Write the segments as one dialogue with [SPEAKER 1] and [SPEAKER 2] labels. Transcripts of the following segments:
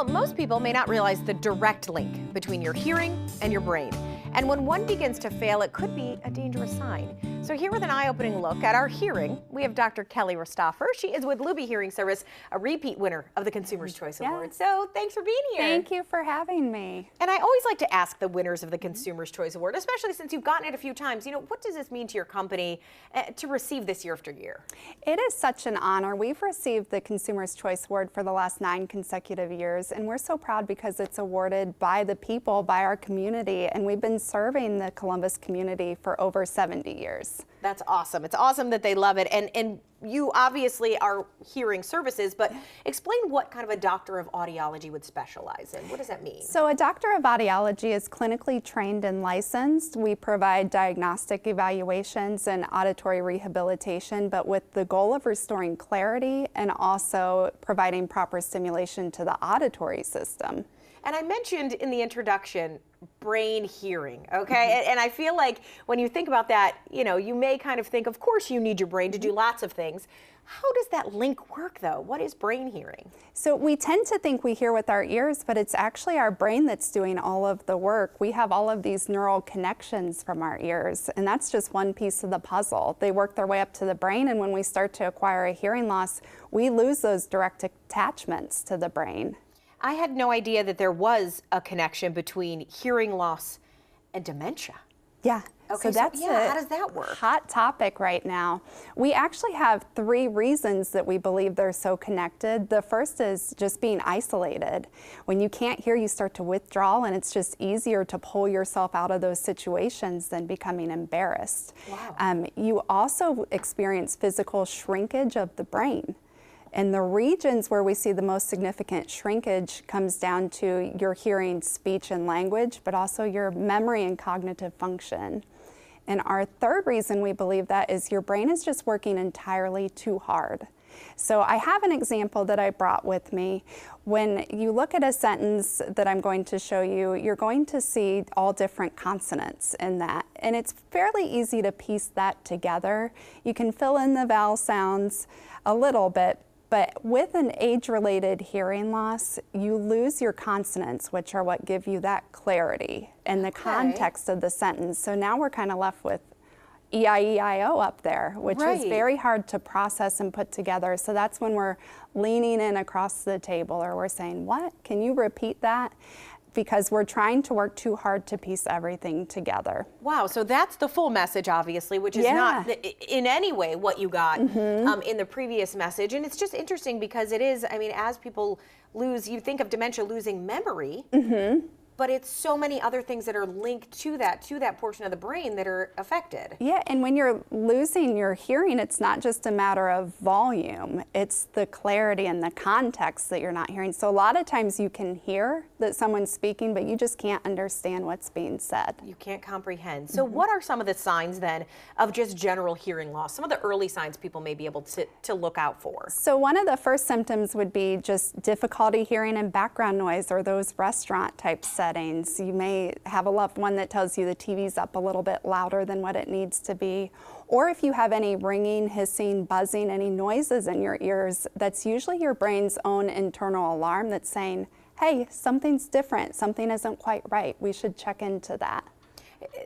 [SPEAKER 1] Most people may not realize the direct link between your hearing and your brain. And when one begins to fail, it could be a dangerous sign. So here with an eye-opening look at our hearing, we have Dr. Kelly Rostorfer. She is with Luebbe Hearing Service, a repeat winner of the Consumer's Choice Award. So thanks for being here.
[SPEAKER 2] Thank you for having me.
[SPEAKER 1] And I always like to ask the winners of the Consumer's Choice Award, especially since you've gotten it a few times, what does this mean to your company to receive this year after year?
[SPEAKER 2] It is such an honor. We've received the Consumer's Choice Award for the last 9 consecutive years, and we're so proud because it's awarded by the people, by our community, and we've been serving the Columbus community for over 70 years.
[SPEAKER 1] That's awesome. It's awesome that they love it. And you obviously are hearing services, but explain what kind of a doctor of audiology would specialize in. What does that mean?
[SPEAKER 2] So a doctor of audiology is clinically trained and licensed. We provide diagnostic evaluations and auditory rehabilitation, but with the goal of restoring clarity and also providing proper stimulation to the auditory system.
[SPEAKER 1] And I mentioned in the introduction, brain hearing, okay? And I feel like when you think about that, you may kind of think, of course you need your brain to do lots of things. How does that link work though? What is brain hearing?
[SPEAKER 2] So we tend to think we hear with our ears, but it's actually our brain that's doing all of the work. We have all of these neural connections from our ears, and that's just one piece of the puzzle. They work their way up to the brain, and when we start to acquire a hearing loss, we lose those direct attachments to the brain.
[SPEAKER 1] I had no idea that there was a connection between hearing loss and dementia.
[SPEAKER 2] Yeah.
[SPEAKER 1] Okay,
[SPEAKER 2] so that's
[SPEAKER 1] how does that work?
[SPEAKER 2] Hot topic right now. We actually have 3 reasons that we believe they're so connected. The first is just being isolated. When you can't hear, you start to withdraw, and it's just easier to pull yourself out of those situations than becoming embarrassed.
[SPEAKER 1] Wow.
[SPEAKER 2] You also experience physical shrinkage of the brain. And the regions where we see the most significant shrinkage comes down to your hearing, speech, and language, but also your memory and cognitive function. And our third reason we believe that is your brain is just working entirely too hard. So I have an example that I brought with me. When you look at a sentence that I'm going to show you, you're going to see all different consonants in that. And it's fairly easy to piece that together. You can fill in the vowel sounds a little bit, but with an age-related hearing loss, you lose your consonants, which are what give you that clarity and the context of the sentence. So now we're kind of left with E-I-E-I-O up there, which is very hard to process and put together. So that's when we're leaning in across the table, or we're saying, what? Can you repeat that? Because we're trying to work too hard to piece everything together.
[SPEAKER 1] Wow, so that's the full message, obviously, which is not in any way what you got in the previous message. And it's just interesting because it is, as people lose, you think of dementia losing memory, but it's so many other things that are linked to that portion of the brain that are affected.
[SPEAKER 2] Yeah, and when you're losing your hearing, it's not just a matter of volume, it's the clarity and the context that you're not hearing. So a lot of times you can hear that someone's speaking, but you just can't understand what's being said.
[SPEAKER 1] You can't comprehend. So what are some of the signs then of just general hearing loss? Some of the early signs people may be able to look out for?
[SPEAKER 2] So one of the first symptoms would be just difficulty hearing and background noise, or those restaurant type settings. You may have a loved one that tells you the TV's up a little bit louder than what it needs to be. Or if you have any ringing, hissing, buzzing, any noises in your ears, that's usually your brain's own internal alarm that's saying, hey, something's different, something isn't quite right, we should check into that.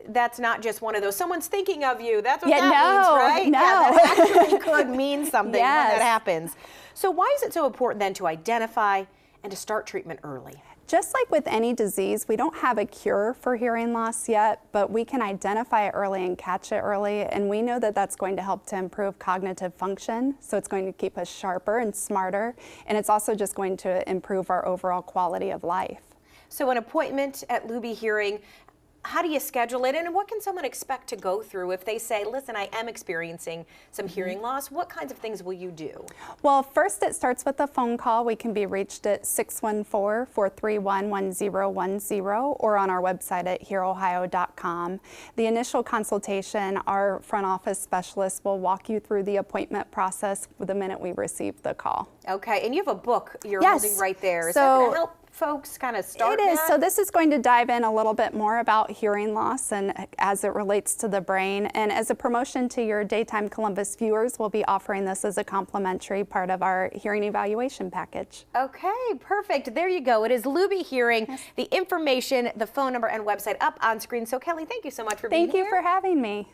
[SPEAKER 1] That's not just one of those, someone's thinking of you, that's what that means, right?
[SPEAKER 2] No.
[SPEAKER 1] Yeah, that actually could mean something when that happens. So why is it so important then to identify and to start treatment early?
[SPEAKER 2] Just like with any disease, we don't have a cure for hearing loss yet, but we can identify it early and catch it early, and we know that that's going to help to improve cognitive function, so it's going to keep us sharper and smarter, and it's also just going to improve our overall quality of life.
[SPEAKER 1] So an appointment at Luebbe Hearing, how do you schedule it, and what can someone expect to go through if they say, listen, I am experiencing some hearing loss? What kinds of things will you do?
[SPEAKER 2] Well, first it starts with a phone call. We can be reached at 614-431-1010 or on our website at hearohio.com. The initial consultation, our front office specialist will walk you through the appointment process the minute we receive the call.
[SPEAKER 1] Okay, and you have a book you're holding right there. Is that
[SPEAKER 2] So
[SPEAKER 1] going to help folks kind of start
[SPEAKER 2] It is.
[SPEAKER 1] that?
[SPEAKER 2] So this is going to dive in a little bit more about hearing loss and as it relates to the brain. And as a promotion to your Daytime Columbus viewers, we'll be offering this as a complimentary part of our hearing evaluation package.
[SPEAKER 1] Okay, perfect. There you go. It is Luebbe Hearing. Yes. The information, the phone number, and website up on screen. So Kelly, thank you so much for being here.
[SPEAKER 2] Thank you for having me.